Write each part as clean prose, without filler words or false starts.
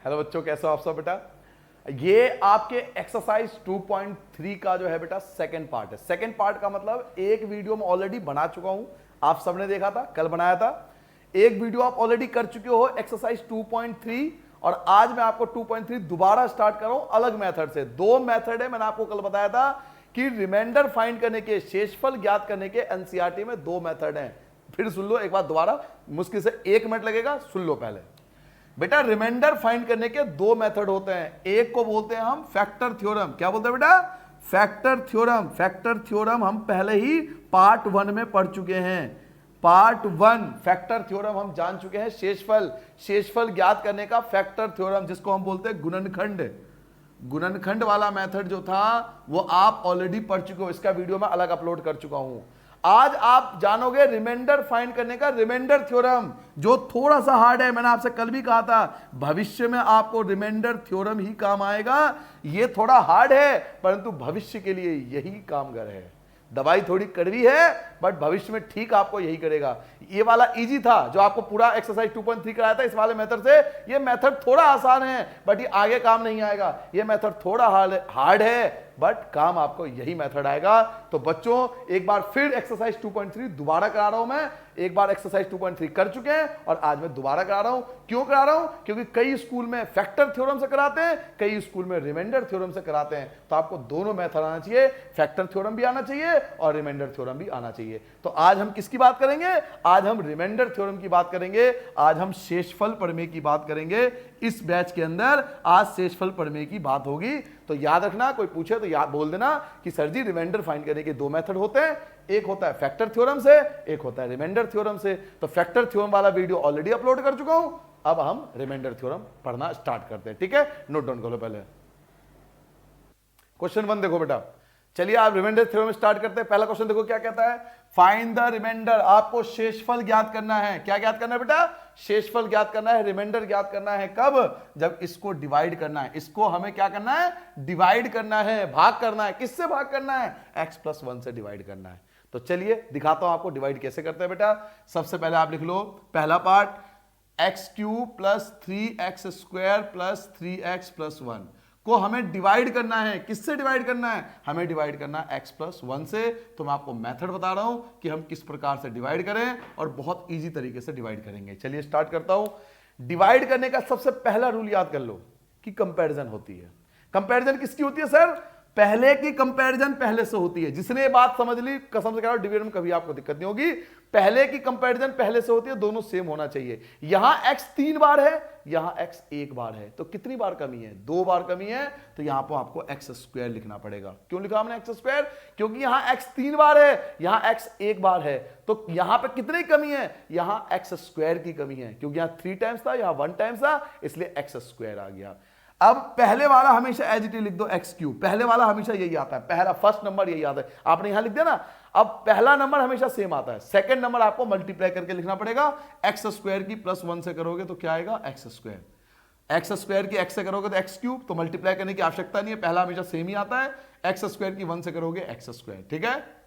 Hello बच्चों, कैसे हो आप सब बेटा। ये आपके एक्सरसाइज 2.3 का जो है बेटा सेकंड पार्ट है। सेकंड पार्ट का मतलब एक वीडियो में ऑलरेडी बना चुका हूं, आप सबने देखा था, कल बनाया था। एक वीडियो आप ऑलरेडी कर चुके हो एक्सरसाइज 2.3 और आज मैं आपको 2.3 दोबारा स्टार्ट कर रहा हूं अलग मेथड से। दो मेथड है, मैंने आपको कल बताया था कि रिमाइंडर फाइंड करने के, शेषफल ज्ञात करने के एनसीईआरटी में दो मेथड हैं। फिर सुन लो एक बार दोबारा, मुश्किल से 1 मिनट लगेगा, सुन लो पहले बेटा। रिमाइंडर फाइंड करने के दो मेथड होते हैं। एक को बोलते हैं हम फैक्टर थ्योरम। क्या बोलते हैं बेटा? Factor theorem. फैक्टर थ्योरम हम पहले ही पार्ट 1 में पढ़ चुके हैं। पार्ट 1 फैक्टर थ्योरम हम जान चुके हैं। शेषफल ज्ञात करने का फैक्टर थ्योरम, जिसको हम बोलते हैं गुणनखंड। गुणनखंड वाला मेथड जो था वो आप ऑलरेडी पढ़ चुके हो, इसका वीडियो मैं अलग अपलोड कर चुका हूं। आज आप जानोगे रिमाइंडर फाइंड करने का रिमाइंडर थ्योरम, जो थोड़ा सा हार्ड है। मैंने आपसे कल भी कहा था भविष्य में आपको रिमाइंडर थ्योरम ही काम आएगा। ये थोड़ा हार्ड है परंतु भविष्य के लिए यही कामगर है। दवाई थोड़ी कड़वी है बट भविष्य में ठीक आपको यही करेगा। ये वाला इजी था जो आपको पूरा एक्सरसाइज 2.3 कराया था इस वाले मेथड से। ये मेथड थोड़ा आसान है बट ये आगे काम नहीं आएगा। ये मेथड थोड़ा हार्ड है बट काम आपको यही मेथड आएगा। तो बच्चों एक बार फिर एक्सरसाइज 2.3 दोबारा करा रहा हूं मैं। एक बार एक्सरसाइज 2.3 कर चुके हैं और आज मैं दोबारा करा रहा हूं। क्यों करा रहा हूं? क्योंकि कई स्कूल में फैक्टर थ्योरम से कराते हैं, कई स्कूल में रिमाइंडर थ्योरम से कराते हैं। तो आपको दोनों मेथड आना चाहिए, फैक्टर थ्योरम भी आना चाहिए और रिमाइंडर थ्योरम भी आना चाहिए। तो आज हम किसकी बात करेंगे? आज हम रिमाइंडर थ्योरम की बात करेंगे। आज हम शेषफल प्रमेय की बात करेंगे। इस बैच के अंदर आज शेषफल प्रमेय की बात होगी। तो याद रखना, कोई पूछे तो याद बोल देना कि सर जी रिमाइंडर फाइंड करने के दो मेथड होते हैं, एक होता है फैक्टर थ्योरम से, एक होता है रिमाइंडर थ्योरम से। तो फैक्टर थ्योरम वाला वीडियो ऑलरेडी अपलोड कर चुका हूं, अब हम रिमाइंडर थ्योरम पढ़ना स्टार्ट करते हैं। ठीक है, नोट डाउन करो पहले। क्वेश्चन 1 देखो बेटा। चलिए आप रिमाइंडर थ्योरम स्टार्ट करते हैं। पहला क्वेश्चन देखो क्या कहता है, फाइंड द रिमाइंडर। आपको शेषफल ज्ञात करना है। क्या ज्ञात करना है बेटा? शेषफल ज्ञात करना है, रिमाइंडर ज्ञात करना है। कब? जब इसको डिवाइड करना है। इसको हमें क्या करना है? डिवाइड करना है, भाग करना है। किससे भाग करना है? x+1 से डिवाइड करना है। तो चलिए दिखाता हूं आपको डिवाइड कैसे करते हैं बेटा। सबसे पहले आप लिख लो पहला पार्ट, x³ + 3x² + 3x+1 को हमें डिवाइड करना है। किससे डिवाइड करना है? हमें डिवाइड करना है x+1 से। तो मैं आपको मेथड बता रहा हूं कि हम किस प्रकार से डिवाइड करें और बहुत इजी तरीके से डिवाइड करेंगे। चलिए स्टार्ट करता हूं। डिवाइड करने का सबसे पहला रूल याद कर लो कि कंपैरिजन होती है। कंपैरिजन किसकी होती है सर? पहले की कंपैरिजन पहले से होती है। जिसने ये बात समझ ली, कसम से कह रहा हूं डिवीजन में कभी आपको दिक्कत नहीं होगी। पहले की कंपैरिजन पहले से होती है, दोनों सेम होना चाहिए। यहां x 3 बार है, यहां x 1 बार है, तो कितनी बार कमी है? 2 बार कमी है। तो यहां पर आपको x² लिखना पड़ेगा। क्यों लिखा हमने x²? क्योंकि यहां x 3 बार है, यहां x 1 बार है। तो यहां पे कितनी कमी है? यहां x² की कमी है, क्योंकि यहां 3 टाइम्स था, यहां 1 टाइम्स था, इसलिए x² आ गया। अब पहले वाला हमेशा एज इट इज लिख दो, x³ पहले वाला हमेशा यही आता है, पहला फर्स्ट नंबर यही आता है। आपने यहां लिख दिया ना। अब पहला नंबर हमेशा सेम आता है, सेकंड नंबर आपको मल्टीप्लाई करके लिखना पड़ेगा। x² की +1 से करोगे तो क्या आएगा? x²। x² की x से करोगे तो x³, तो मल्टीप्लाई करने की आवश्यकता नहीं है, पहला हमेशा सेम ही आता है। x² की 1 से करोगे x²। ठीक है,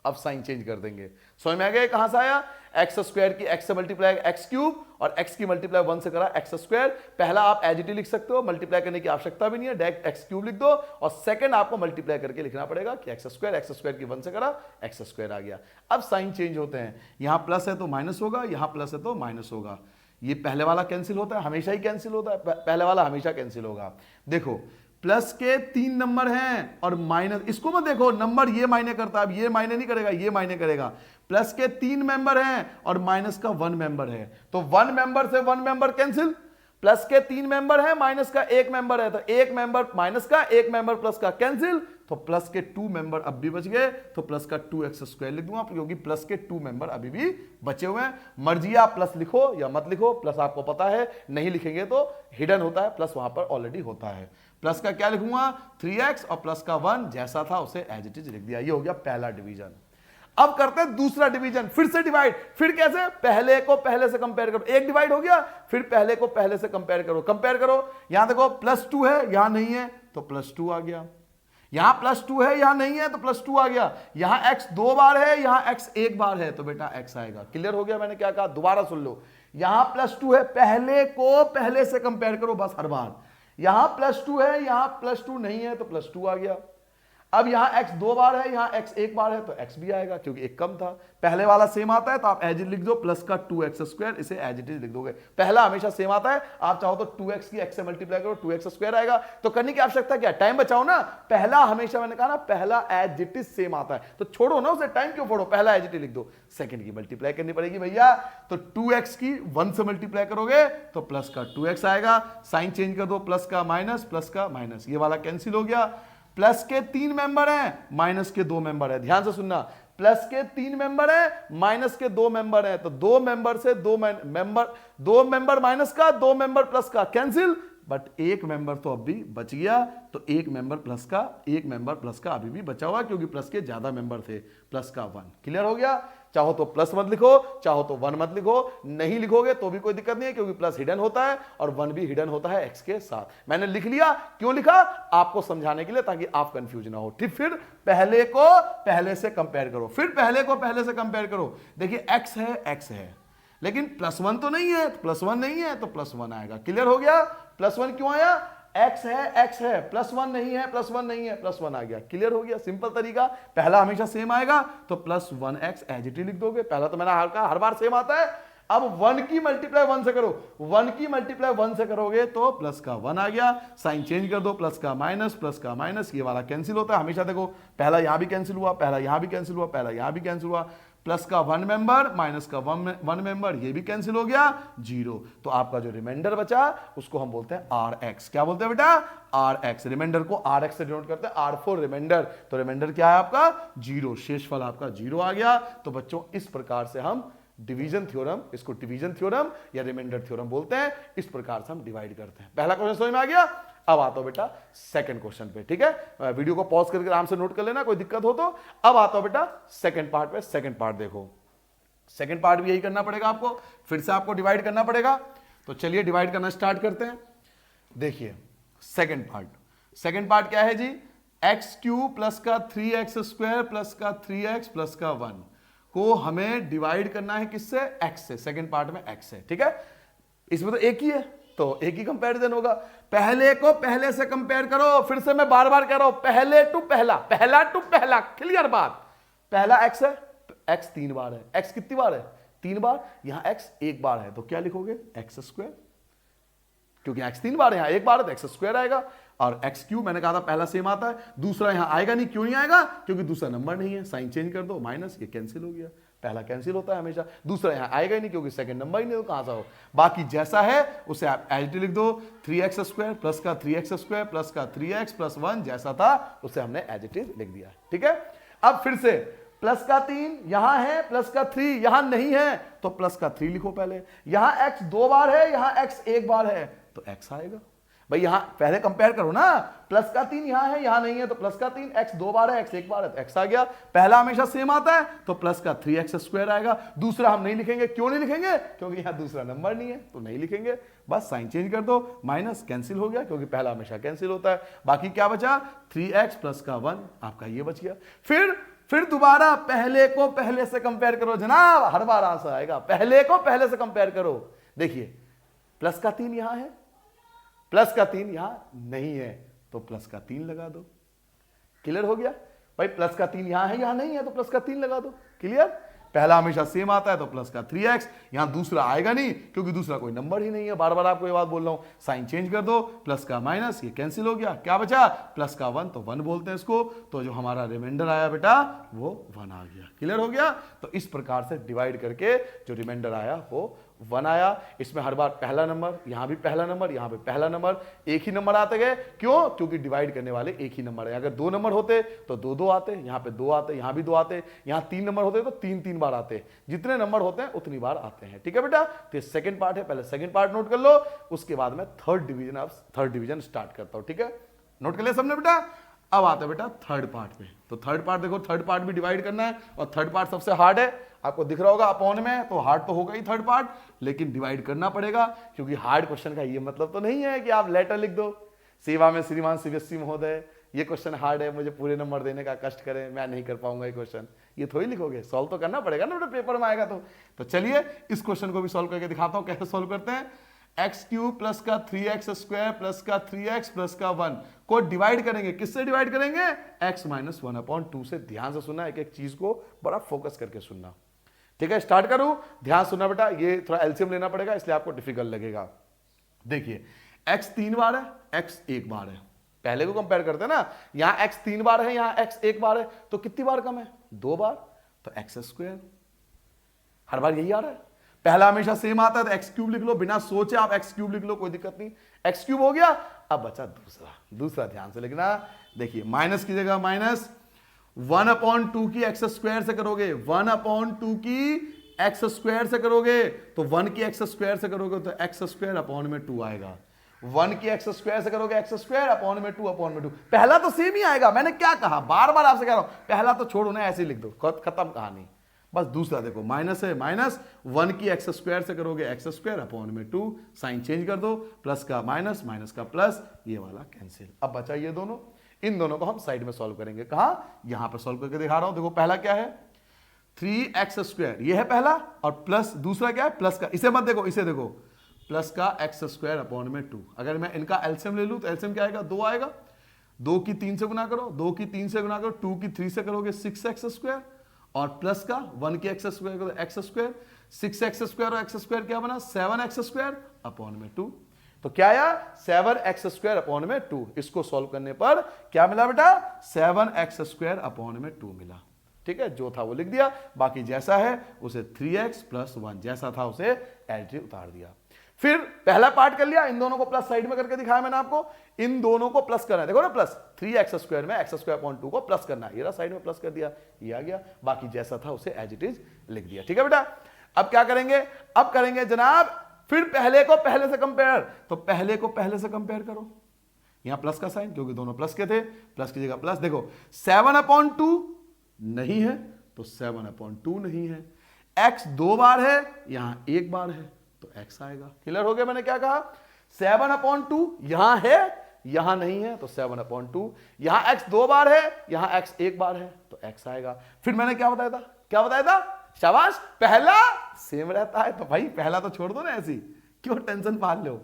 अब साइन चेंज कर देंगे। समझ में आ गया कहां से आया? x² की x से मल्टीप्लाई x³ और x की मल्टीप्लाई 1 से करा x²। पहला आप एज इट इज लिख सकते हो, मल्टीप्लाई करने की आवश्यकता भी नहीं है, डायरेक्ट x³ लिख दो। और सेकंड आपको मल्टीप्लाई करके लिखना पड़ेगा कि x² की 1 से करा x² आ गया। अब साइन चेंज होते हैं, यहां प्लस है तो माइनस होगा, यहां प्लस है तो माइनस होगा। ये पहले वाला कैंसिल होता है, हमेशा ही कैंसिल होता है, पहले वाला हमेशा कैंसिल होगा। देखो प्लस के 3 नंबर हैं और माइनस, इसको मत देखो, नंबर ये मायने करता है, अब ये मायने नहीं करेगा, ये मायने करेगा। प्लस के 3 मेंबर हैं और माइनस का 1 मेंबर है, तो 1 मेंबर से 1 मेंबर कैंसिल। प्लस के 3 मेंबर हैं, माइनस का 1 मेंबर है, तो 1 मेंबर माइनस का, 1 मेंबर प्लस का कैंसिल। तो प्लस के 2 मेंबर अब भी बच गए, तो प्लस का 2x² लिख दूंगा, क्योंकि प्लस के 2 मेंबर अभी भी बचे हुए हैं। मर्जी आप प्लस लिखो या मत लिखो, प्लस आपको पता है, नहीं लिखेंगे तो हिडन होता है, प्लस वहां पर ऑलरेडी होता है। प्लस का क्या लिखूंगा? 3x और प्लस का 1 जैसा था उसे एज इट इज लिख दिया। ये हो गया पहला डिवीजन। अब करते हैं दूसरा डिवीजन, फिर से डिवाइड। फिर कैसे? पहले को पहले से कंपेयर करो, एक डिवाइड हो गया, फिर पहले को पहले से कंपेयर करो। कंपेयर करो, यहां देखो +2 है, यहां नहीं है तो +2 आ गया। यहां +2 है, यहां नहीं है तो +2 आ गया। यहां x 2 बार है, यहां x 1 बार है, तो बेटा x आएगा। क्लियर हो गया मैंने क्या कहा? दोबारा सुन लो। यहां +2 है, पहले को पहले से कंपेयर करो बस हर बार। यहां +2 है, यहां +2 नहीं है तो +2 आ गया। अब यहां x 2 बार है, यहां x 1 बार है तो x भी आएगा क्योंकि एक कम था। पहले वाला सेम आता है तो आप एज इट लिख दो, प्लस का 2x², इसे एज इट इज लिख दोगे। पहला हमेशा सेम आता है, आप चाहो तो 2x की x से मल्टीप्लाई करो, 2x² आएगा। तो करने की आवश्यकता क्या, टाइम बचाओ ना। पहला हमेशा, मैंने कहा ना, पहला एज इट इज सेम आता है, तो छोड़ो ना उसे, टाइम क्यों फोड़ो, पहला एज इट इज लिख दो। सेकंड की मल्टीप्लाई करनी पड़ेगी भैया, तो 2x की 1 से मल्टीप्लाई करोगे तो प्लस का 2x आएगा। साइन चेंज कर दो, प्लस का माइनस, प्लस का माइनस, ये वाला कैंसिल हो गया। प्लस के 3 मेंबर हैं, माइनस के 2 मेंबर है, ध्यान से सुनना। प्लस के 3 मेंबर है, माइनस के 2 मेंबर है, तो 2 मेंबर से 2 मेंबर माइनस का, 2 मेंबर प्लस का, कैंसिल। बट एक मेंबर तो अब भी बच गया, तो एक मेंबर प्लस का अभी भी बचा हुआ क्योंकि प्लस के ज्यादा मेंबर थे, प्लस का 1। क्लियर हो गया। चाहो तो प्लस मत लिखो, चाहो तो 1 मत लिखो, नहीं लिखोगे तो भी कोई दिक्कत नहीं है क्योंकि प्लस हिडन होता है और 1 भी हिडन होता है x के साथ। मैंने लिख लिया, क्यों लिखा, आपको समझाने के लिए, ताकि आप कंफ्यूज ना हो। ठीक, फिर पहले को पहले से कंपेयर करो, फिर पहले को पहले से कंपेयर करो। देखिए x है लेकिन +1 तो नहीं है, +1 नहीं है तो +1 आएगा। क्लियर हो गया। +1 क्यों आया, x है, +1 नहीं है, +1 नहीं है, +1 आ गया। क्लियर हो गया, सिंपल तरीका। पहला हमेशा सेम आएगा तो +1x एज इट इज लिख दोगे। पहला तो मैंने हर बार सेम आता है। अब 1 की मल्टीप्लाई 1 से करो, 1 की मल्टीप्लाई 1 से करोगे तो प्लस का 1 आ गया। साइन चेंज कर दो, प्लस का माइनस, ये वाला कैंसिल होता है हमेशा। देखो पहला यहां भी कैंसिल हुआ, पहला यहां भी कैंसिल हुआ, पहला यहां भी कैंसिल हुआ। प्लस का 1 मेंबर, माइनस का 1 मेंबर, ये भी कैंसिल हो गया, 0। तो आपका जो रिमाइंडर बचा उसको हम बोलते हैं RX। क्या बोलते हैं बेटा, RX। रिमाइंडर को RX से डिनोट करते हैं, R फॉर रिमाइंडर। तो रिमाइंडर क्या है आपका, 0। शेषफल आपका 0 आ गया। तो बच्चों इस प्रकार से हम डिवीजन थ्योरम, इसको डिवीजन थ्योरम या रिमाइंडर थ्योरम बोलते हैं। इस प्रकार से हम डिवाइड करते हैं। पहला क्वेश्चन समझ में आ गया। अब आता हूं बेटा सेकंड क्वेश्चन पे। ठीक है, वीडियो को पॉज करके आराम से नोट कर लेना, कोई दिक्कत हो तो। अब आता हूं बेटा सेकंड पार्ट पे। सेकंड पार्ट देखो, सेकंड पार्ट भी यही करना पड़ेगा आपको, फिर से आपको डिवाइड करना पड़ेगा। तो चलिए डिवाइड करना स्टार्ट करते हैं। देखिए सेकंड पार्ट क्या है जी, x³ प्लस का 3x² प्लस का 3x प्लस का 1 को हमें डिवाइड करना है किससे, x से। सेकंड पार्ट में x है, ठीक है। इसमें तो एक ही है तो एक ही कंपैरिजन होगा। पहले को पहले से कंपेयर करो। फिर से मैं बार बार कह रहा हूं, पहले टू पहला, पहला टू पहला। क्लियर बात। पहला x है, x 3 बार है। x कितनी बार है, 3 बार। यहां x 1 बार है तो क्या लिखोगे, x², क्योंकि x 3 बार है, यहां 1 बार है तो x² आएगा। और x³ मैंने कहा था पहला सेम आता है, दूसरा यहां आएगा नहीं। क्यों नहीं आएगा, क्योंकि दूसरा नंबर नहीं है। साइन चेंज कर दो, माइनस, ये कैंसिल हो गया। पहला कैंसिल होता है हमेशा, दूसरा यहां आएगा ही नहीं क्योंकि सेकंड नंबर ही नहीं, तो कहां से हो। बाकी जैसा है उसे आप एज इट इज लिख दो, 3x² प्लस का 3x² प्लस का 3x प्लस 1 जैसा था उसे हमने एज इट इज लिख दिया। ठीक है। अब फिर से प्लस का 3 यहां है, प्लस का 3 यहां नहीं है तो प्लस का 3 लिखो पहले। यहां x 2 बार है, यहां x 1 बार है तो x आएगा। भाई यहां पहले कंपेयर करो ना, प्लस का 3 यहां है, यहां नहीं है तो प्लस का 3, x 2 बार है, x 1 बार है तो x आ गया। पहला हमेशा सेम आता है तो प्लस का 3x² आएगा। दूसरा हम नहीं लिखेंगे। क्यों नहीं लिखेंगे, क्योंकि यहां दूसरा नंबर नहीं है तो नहीं लिखेंगे। बस साइन चेंज कर दो, माइनस कैंसिल हो गया क्योंकि पहला हमेशा कैंसिल होता है। बाकी क्या बचा, 3x प्लस का 1 आपका ये बच गया। फिर दोबारा पहले को पहले से कंपेयर करो जनाब, हर बार आंसर आएगा। पहले को पहले से कंपेयर करो। देखिए प्लस का 3 यहां है, प्लस का 3 यहां नहीं है तो प्लस का 3 लगा दो। क्लियर हो गया। भाई प्लस का 3 यहां है, यहां नहीं है तो प्लस का 3 लगा दो। क्लियर। पहला हमेशा सेम आता है तो प्लस का 3x, यहां दूसरा आएगा नहीं क्योंकि दूसरा कोई नंबर ही नहीं है। बार बार आपको ये बात बोल रहा हूं। साइन चेंज कर दो, प्लस का माइनस, ये कैंसिल हो गया। क्या बचा, प्लस का 1 तो 1 बोलते हैं इसको। तो जो हमारा रिमाइंडर आया बेटा वो 1 आ गया। क्लियर हो गया। तो इस प्रकार से डिवाइड करके जो रिमाइंडर आया वो 1 आया। इसमें हर बार पहला नंबर, यहां भी पहला नंबर, यहां पे पहला नंबर, एक ही नंबर आते गए। क्यों, क्योंकि डिवाइड करने वाले एक ही नंबर है। अगर 2 नंबर होते तो 2 आते, यहां पे 2 आते, यहां भी 2 आते, यहां 3 नंबर होते तो 3 बार आते। जितने नंबर होते हैं उतनी बार आते हैं। ठीक है बेटा। तो ये सेकंड पार्ट है, पहले सेकंड पार्ट नोट कर लो, उसके बाद में थर्ड डिवीजन स्टार्ट करता हूं। ठीक है, नोट कर लिया सबने बेटा। अब आता है बेटा थर्ड पार्ट पे। तो थर्ड पार्ट देखो, थर्ड पार्ट भी डिवाइड करना है और थर्ड पार्ट सबसे हार्ड है। आपको दिख रहा होगा अपॉन में, तो हार्ड तो होगा ही थर्ड पार्ट, लेकिन डिवाइड करना पड़ेगा क्योंकि हार्ड क्वेश्चन का ये मतलब तो नहीं है कि आप लेटर लिख दो, सेवा में श्रीमान सीबीएसई महोदय ये क्वेश्चन हार्ड है, मुझे पूरे नंबर देने का कष्ट करें, मैं नहीं कर पाऊंगा ये क्वेश्चन, ये थोड़ी लिखोगे, सॉल्व तो करना पड़ेगा ना बेटा, पेपर में आएगा तो चलिए इस क्वेश्चन को भी सॉल्व करके दिखाता हूं कैसे सॉल्व करते हैं। एक्स क्यूब प्लस का 3x स्क्वायर प्लस का 3x प्लस का 1 को डिवाइड करेंगे, किससे डिवाइड करेंगे, x माइनस 1/2 से। ध्यान से सुनना, एक एक चीज को बड़ा फोकस करके सुनना, ठीक है। स्टार्ट करूं, ध्यान सुनना बेटा, ये थोड़ा एलसीएम लेना पड़ेगा इसलिए आपको डिफिकल्ट लगेगा। देखिए x 3 बार है, x 1 बार है, पहले को कंपेयर करते हैं ना, यहां x 3 बार है, यहां x 1 बार है, तो कितनी बार कम है, 2 बार, तो x स्क्वायर, हर बार यही आ रहा है। पहला हमेशा सेम आता है तो एक्स क्यूब लिख लो, बिना सोचे आप एक्स क्यूब लिख लो, कोई दिक्कत नहीं। एक्स क्यूब हो गया, अब बचा दूसरा ध्यान से लिखना। देखिए माइनस की जगह माइनस 1/2 की एक्स स्क्वायर से करोगे, 1/2 की एक्स स्क्वायर से करोगे, तो 1 की एक्स स्क्वायर से करोगे तो एक्स स्क्वायर अपॉन में 2 आएगा। 1 की एक्स स्क्वायर से करोगे एक्स स्क्वायर अपॉन में 2/2। पहला तो सेम ही आएगा, मैंने क्या कहा, बार बार आपसे कह रहा हूं, पहला तो छोड़ो ना, ऐसे ही लिख दो, खत्म कहानी। बस दूसरा देखो, माइनस है, माइनस 1 की एक्स स्क्वायर से करोगे एक्स स्क्वायर अपॉन में 2, साइन चेंज कर दो, प्लस का माइनस, माइनस का प्लस, ये वाला कैंसिल। अब बचा ये दोनों, इन दोनों को हम साइड में सॉल्व करेंगे। कहां, यहां पर सॉल्व करके दिखा रहा हूं। देखो पहला क्या है, 3x स्क्वायर, ये है पहला, और प्लस दूसरा क्या है, प्लस का, इसे मत देखो, इसे देखो, प्लस का एक्स स्क्वायर अपॉन में 2। अगर मैं इनका एलसीएम ले लूं तो एलसीएम क्या आएगा, 2 आएगा। 2 की 3 से गुना करो, 2 की 3 से गुना करो, 2 की 3 से करोगे 6x स्क्वायर, और प्लस का 1 की एक्स स्क्वायर करो एक्स स्क्वायर, 6x स्क्वायर और एक्स स्क्वायर क्या बना, 7x स्क्वायर अपॉन में 2। तो क्या आया, 7x स्क्वायर अपॉन में 2। इसको सॉल्व करने पर क्या मिला बेटा, 7x स्क्वायर अपॉन में 2 मिला। ठीक है, जो था वो लिख दिया, बाकी जैसा है उसे 3x प्लस 1 जैसा था उसे एज उतार दिया। फिर पहला पार्ट कर लिया, इन दोनों को प्लस साइड में करके दिखाया मैंने आपको, इन दोनों को प्लस करना है, देखो ना, प्लस 3x स्क्वायर में x स्क्वायर अपॉन 2 को प्लस करना है, ये रहा साइड में प्लस कर दिया, ये आ गया, बाकी जैसा था उसे एज इट इज लिख दिया। ठीक है बेटा, अब क्या करेंगे, अब करेंगे जनाब फिर पहले को पहले से कंपेयर। तो पहले को पहले से कंपेयर करो, यहां प्लस का साइन, क्योंकि दोनों प्लस के थे, प्लस की जगह प्लस। देखो 7/2 नहीं है तो 7/2 नहीं है, x 2 बार है, यहां 1 बार है तो x आएगा। क्लियर हो गया, मैंने क्या कहा, 7/2 यहां है, यहां नहीं है तो 7/2, यहां x 2 बार है, यहां x 1 बार है तो x आएगा। फिर मैंने क्या बताया था, क्या बताया था, शाबाश, पहला सेम रहता है, तो भाई पहला तो छोड़ दो ना, ऐसी क्यों टेंशन पाल लो,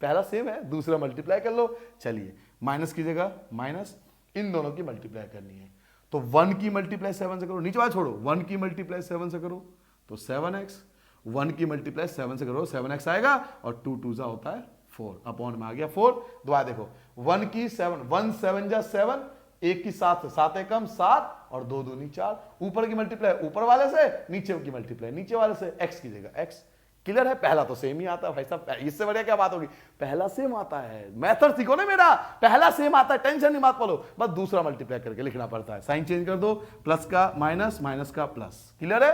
पहला सेम है, दूसरा मल्टीप्लाई कर लो। चलिए माइनस की जगह माइनस, इन दोनों की मल्टीप्लाई करनी है, तो 1 की मल्टीप्लाई 7 से करो, नीचे वाला छोड़ो, 1 की मल्टीप्लाई 7 से करो तो 7x, 1 की मल्टीप्लाई 7 से करो 7x आएगा, और 2 2 होता है 4, अपॉन में आ गया 4। दोबारा देखो 1 की 7, 1 7 जा 7, 1 की 7 से 7 एकम 7, और 2 2 4, ऊपर की मल्टीप्लाई ऊपर वाले से, नीचे की मल्टीप्लाई नीचे वाले से, x की जगह x। क्लियर है, पहला तो सेम ही आता है भाई साहब, इससे बढ़िया क्या बात होगी, पहला सेम आता है, मेथड सीखो ना मेरा, पहला सेम आता है, टेंशन नहीं मत लो, बस दूसरा मल्टीप्लाई करके लिखना पड़ता है, साइन चेंज कर दो, प्लस का माइनस, माइनस का प्लस। क्लियर है,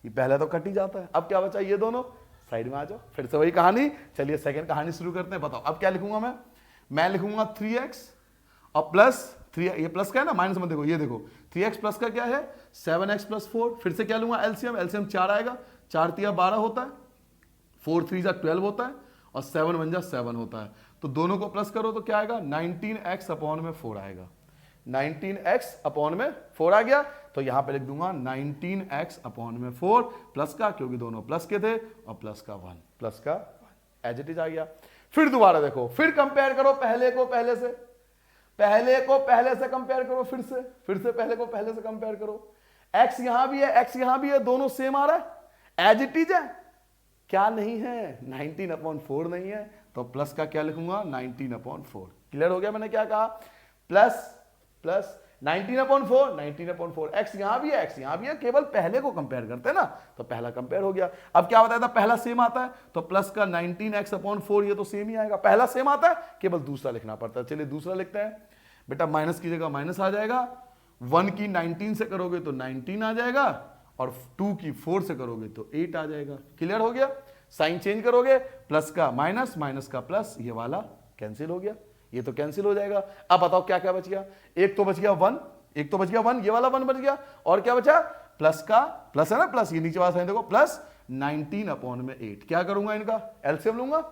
ये पहले तो कट ही जाता है। अब क्या बचा, ये दोनों साइड में आ जाओ, फिर से वही कहानी। चलिए सेकंड कहानी शुरू करते हैं, बताओ अब क्या लिखूंगा मैं लिखूंगा 3x और प्लस 3, ये प्लस का है ना, माइनस में देखो, ये देखो 3x प्लस का क्या है 7x प्लस 4। फिर से क्या लूंगा, एलसीएम, एलसीएम 4 आएगा, 4 3 12 होता है, 4 3 12 होता है, और 7 1 7 होता है, तो दोनों को प्लस करो तो क्या आएगा, 19x अपॉन में 4 आएगा, 19x अपॉन में 4 आ गया, तो यहां पे लिख दूंगा 19x अपॉन में 4, प्लस का, क्योंकि दोनों प्लस के थे, और प्लस का 1, प्लस का 1 एज इट इज आ गया। फिर दोबारा देखो, फिर कंपेयर करो पहले को पहले से, पहले को पहले से कंपेयर करो, फिर से पहले को पहले से कंपेयर करो, x यहां भी है, x यहां भी है, दोनों सेम आ रहा है, एज इट इज है, क्या नहीं है, 19/4 नहीं है, तो प्लस का क्या लिखूंगा, 19/4। क्लियर हो गया, मैंने क्या कहा, प्लस प्लस 19/4, 19/4, x यहां भी है, x यहां भी है, केवल पहले को कंपेयर करते हैं ना, तो पहला कंपेयर हो गया। अब क्या बताया था, पहला सेम आता है, तो प्लस का 19x/4, ये तो सेम ही आएगा, पहला सेम आता है, केवल दूसरा लिखना पड़ता है। चलिए दूसरा लिखते हैं बेटा, माइनस की जगह माइनस आ जाएगा, 1 की 19 से करोगे तो 19 आ जाएगा, और 2 की 4 से करोगे तो 8 आ जाएगा। क्लियर हो गया, साइन चेंज करोगे, प्लस का माइनस, माइनस का प्लस, ये वाला कैंसिल हो गया, ये तो कैंसिल हो जाएगा। अब बताओ क्या क्या बच गया, एक तो बच गया 1, एक तो बच गया 1, ये वाला 1 बच गया, और क्या बचा, प्लस का, प्लस है ना, प्लस, ये नीचे वाला साइन देखो, प्लस 19/8। क्या करूंगा, इनका एलसीएम लूंगा,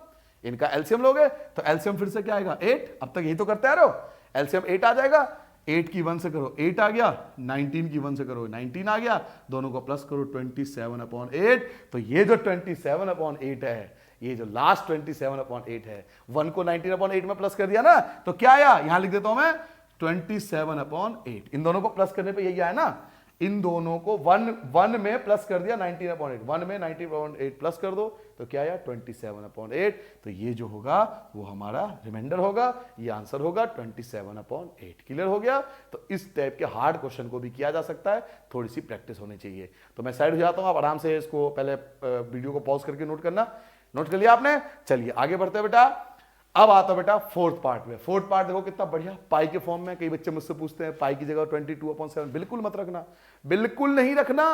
इनका एलसीएम लोगे तो एलसीएम फिर से क्या आएगा 8, अब तक यही तो करते आ रहे हो, एलसीएम 8 आ जाएगा, 8 की 1 से करो 8 आ गया, 19 की 1 से करो 19 आ गया, दोनों को प्लस करो 27/8। तो ये जो 27/8 है, ये जो लास्ट 27/8 है, 1 को 19/8 में प्लस कर दिया ना, तो क्या आया, यहां लिख देता हूं मैं 27/8। इन दोनों को प्लस करने पे यही आया ना, इन दोनों को 1 में प्लस कर दिया 19/8, 1 में 19/8 प्लस कर दो तो क्या आया 27/8। तो ये जो होगा वो हमारा रिमाइंडर होगा, ये आंसर होगा 27/8। क्लियर हो गया। तो इस टाइप के हार्ड क्वेश्चन को भी किया जा सकता है, थोड़ी सी प्रैक्टिस होनी चाहिए। तो मैं साइड हो जाता हूं, आप आराम से इसको पहले वीडियो को पॉज करके नोट करना। नोट कर लिया आपने? चलिए आगे बढ़ते हैं बेटा। अब आता बेटा फोर्थ पार्ट में। फोर्थ पार्ट देखो कितना बढ़िया, पाई के फॉर्म में। कई बच्चे मुझसे पूछते हैं पाई की जगह 22/7, बिल्कुल मत रखना, बिल्कुल नहीं रखना,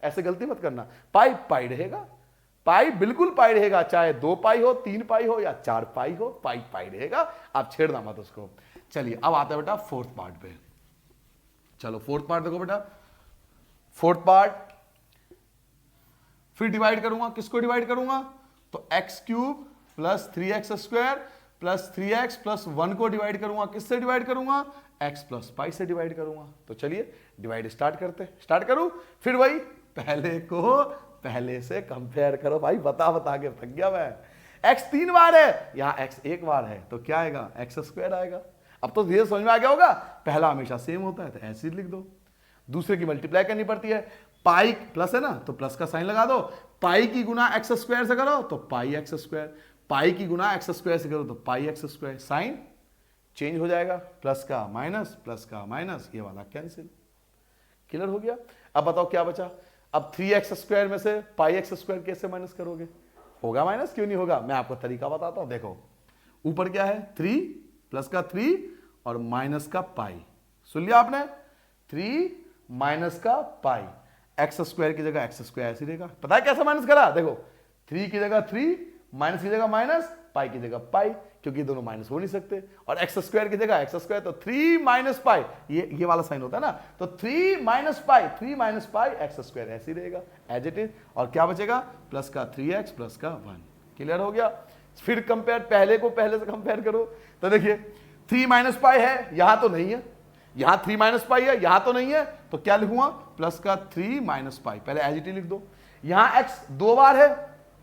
ऐसे गलती मत करना। पाई पाई रहेगा, पाई बिल्कुल पाई रहेगा, चाहे 2 पाई हो, 3 पाई हो या 4 पाई हो, पाई पाई रहेगा, आप छेड़ना मत उसको। चलिए अब आता है बेटा फोर्थ पार्ट पे। चलो फोर्थ पार्ट देखो बेटा, फोर्थ पार्ट फिर डिवाइड करूंगा, किसको डिवाइड करूंगा, तो x³ plus 3x² plus 3x plus 1 को डिवाइड करूंगा, किससे डिवाइड करूंगा, x प्लस पाई से डिवाइड करूंगा। तो चलिए डिवाइड स्टार्ट करते, स्टार्ट करूं, फिर वही पहले को पहले से कंपेयर करो भाई, बता बता के थक गया मैं। x 3 बार है, यहां x 1 बार है, तो क्या आएगा, x² आएगा। अब तो धीरे समझ में आ गया होगा, पहला हमेशा सेम होता है तो ऐसे लिख दो, दूसरे की मल्टीप्लाई करनी पड़ती है, पाई प्लस है ना तो प्लस का साइन लगा दो, पाई की गुना x² से करो तो पाई x², पाई की गुना x² से करो तो पाई x², साइन चेंज हो जाएगा, प्लस का माइनस, ये वाला कैंसिल। क्लियर हो गया। अब बताओ क्या बचा, अब 3x² में से पाई x² कैसे माइनस करोगे, होगा माइनस, क्यों नहीं होगा, मैं आपको तरीका बताता हूं। देखो ऊपर क्या है 3, प्लस का 3 और माइनस का पाई, सुन लिया आपने, 3 माइनस का पाई, x² की जगह x² ऐसे रहेगा। पता है कैसे माइनस करा, देखो 3 की जगह 3, माइनस की जगह माइनस, पाई की जगह पाई, क्योंकि दोनों माइनस हो नहीं सकते, और x² की जगह x², तो 3 माइनस पाई, ये वाला साइन होता है ना, तो 3 माइनस पाई x² ऐसे ही रहेगा एज इट इज। और क्या बचेगा, प्लस का 3x प्लस का 1। क्लियर हो गया। फिर कंपेयर, पहले को पहले से कंपेयर करो, तो देखिए 3 माइनस पाई है, यहां तो नहीं है, यहां 3 माइनस पाई है, यहां तो नहीं है, तो क्या लिखूंगा, प्लस का 3 माइनस पाई, पहले एज इट इज लिख दो। यहां x 2 बार है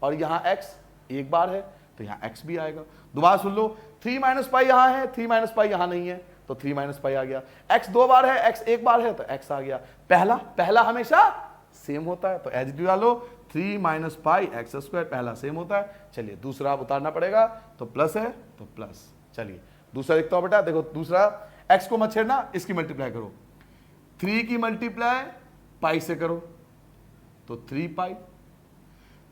और यहां x 1 बार है, तो यहां x भी आएगा। दोबारा सुन लो, 3 माइनस पाई यहां है, 3 माइनस पाई यहां नहीं है, तो 3 माइनस पाई आ गया। x 2 बार है, x 1 बार है, तो x आ गया। पहला हमेशा सेम होता है, तो एज इट इज डालो, 3 माइनस पाई x², पहला सेम होता है। चलिए दूसरा उतारना पड़ेगा, तो प्लस है तो प्लस। चलिए दूसरा देखता हूं बेटा, देखो दूसरा, x को मत छेड़ना, इसकी मल्टीप्लाई करो, 3 की मल्टीप्लाई पाई से करो तो 3 पाई,